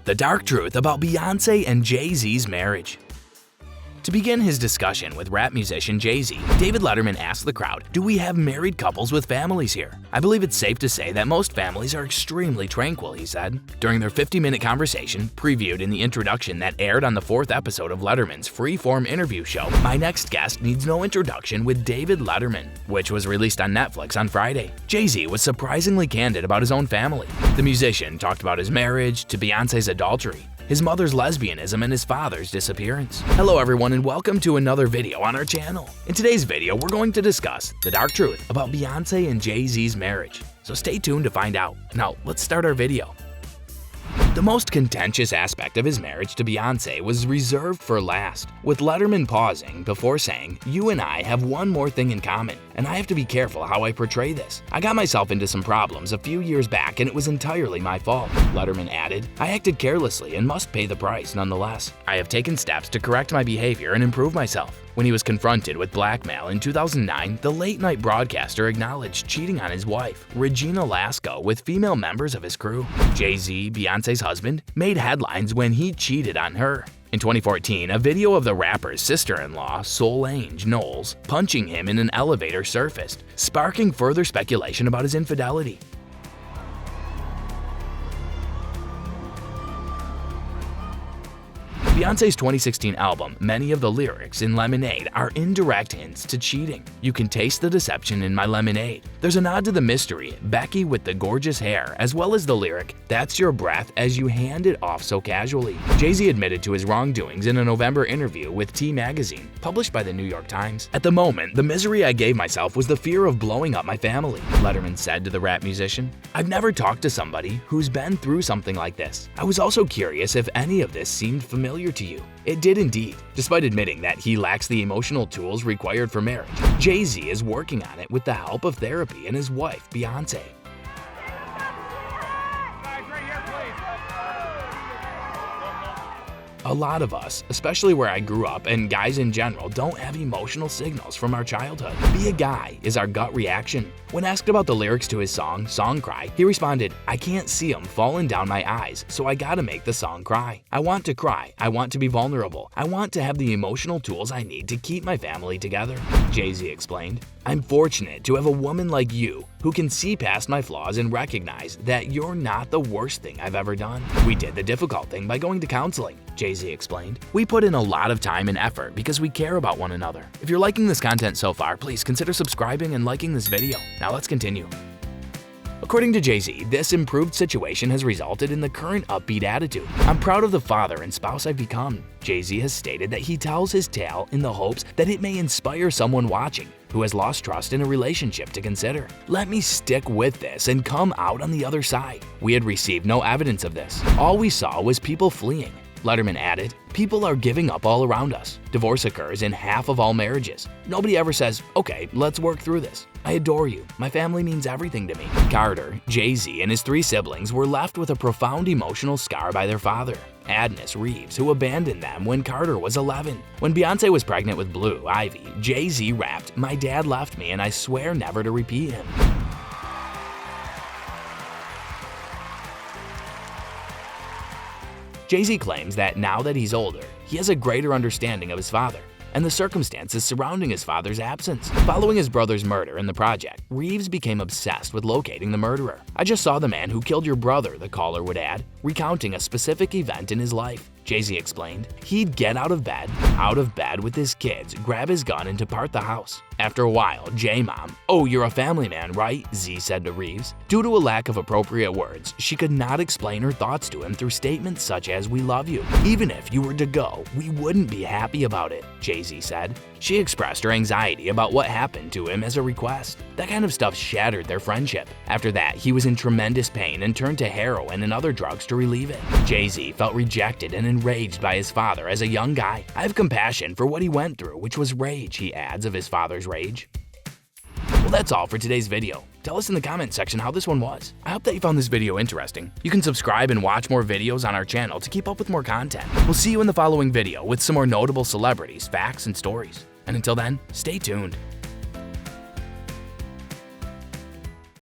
The dark truth about Beyoncé and Jay-Z's marriage. To begin his discussion with rap musician Jay-Z, David Letterman asked the crowd, "Do we have married couples with families here?" "I believe it's safe to say that most families are extremely tranquil," he said. During their 50-minute conversation, previewed in the introduction that aired on the 4th episode of Letterman's free-form interview show, My Next Guest Needs No Introduction with David Letterman, which was released on Netflix on Friday, Jay-Z was surprisingly candid about his own family. The musician talked about his marriage, to Beyoncé's adultery, his mother's lesbianism, and his father's disappearance. Hello everyone and welcome to another video on our channel. In today's video, we're going to discuss the dark truth about Beyoncé and Jay-Z's marriage. So stay tuned to find out. Now, let's start our video. The most contentious aspect of his marriage to Beyoncé was reserved for last, with Letterman pausing before saying, "You and I have one more thing in common, and I have to be careful how I portray this. I got myself into some problems a few years back and it was entirely my fault." Letterman added, "I acted carelessly and must pay the price nonetheless. I have taken steps to correct my behavior and improve myself." When he was confronted with blackmail in 2009, the late-night broadcaster acknowledged cheating on his wife, Regina Lasco, with female members of his crew. Jay-Z, Beyoncé's husband, made headlines when he cheated on her. In 2014, a video of the rapper's sister-in-law, Solange Knowles, punching him in an elevator surfaced, sparking further speculation about his infidelity. Beyoncé's 2016 album, many of the lyrics in Lemonade are indirect hints to cheating. "You can taste the deception in my lemonade." There's a nod to the mystery, Becky with the gorgeous hair, as well as the lyric, "That's your breath as you hand it off so casually." Jay-Z admitted to his wrongdoings in a November interview with T magazine, published by the New York Times. "At the moment, the misery I gave myself was the fear of blowing up my family," Letterman said to the rap musician. "I've never talked to somebody who's been through something like this. I was also curious if any of this seemed familiar to you." It did indeed. Despite admitting that he lacks the emotional tools required for marriage, Jay-Z is working on it with the help of therapy and his wife, Beyoncé. A lot of us, especially where I grew up and guys in general, don't have emotional signals from our childhood. "Be a guy" is our gut reaction. When asked about the lyrics to his song, Song Cry, he responded, "I can't see 'em falling down my eyes, so I gotta make the song cry. I want to cry, I want to be vulnerable, I want to have the emotional tools I need to keep my family together," Jay-Z explained. "I'm fortunate to have a woman like you who can see past my flaws and recognize that you're not the worst thing I've ever done. We did the difficult thing by going to counseling," Jay-Z explained. "We put in a lot of time and effort because we care about one another." If you're liking this content so far, please consider subscribing and liking this video. Now let's continue. According to Jay-Z, this improved situation has resulted in the current upbeat attitude. "I'm proud of the father and spouse I've become." Jay-Z has stated that he tells his tale in the hopes that it may inspire someone watching who has lost trust in a relationship to consider, "Let me stick with this and come out on the other side." We had received no evidence of this. All we saw was people fleeing. Letterman added, "People are giving up all around us. Divorce occurs in half of all marriages. Nobody ever says, 'Okay, let's work through this.' I adore you. My family means everything to me." Carter, Jay-Z, and his 3 siblings were left with a profound emotional scar by their father, Adnis Reeves, who abandoned them when Carter was 11. When Beyoncé was pregnant with Blue Ivy, Jay-Z rapped, "My dad left me and I swear never to repeat him." Jay-Z claims that now that he's older, he has a greater understanding of his father and the circumstances surrounding his father's absence. Following his brother's murder in the project, Reeves became obsessed with locating the murderer. "I just saw the man who killed your brother," the caller would add, recounting a specific event in his life. Jay-Z explained, "He'd get out of bed with his kids, grab his gun and depart the house. After a while, J-Mom, 'Oh, you're a family man, right?' Z said to Reeves. Due to a lack of appropriate words, she could not explain her thoughts to him through statements such as, 'We love you. Even if you were to go, we wouldn't be happy about it,' Jay-Z said. She expressed her anxiety about what happened to him as a request. That kind of stuff shattered their friendship. After that, he was in tremendous pain and turned to heroin and other drugs to relieve it." Jay-Z felt rejected and enraged by his father as a young guy. "I have compassion for what he went through, which was rage," he adds of his father's rage. Well, that's all for today's video. Tell us in the comments section how this one was. I hope that you found this video interesting. You can subscribe and watch more videos on our channel to keep up with more content. We'll see you in the following video with some more notable celebrities, facts, and stories. And until then, stay tuned.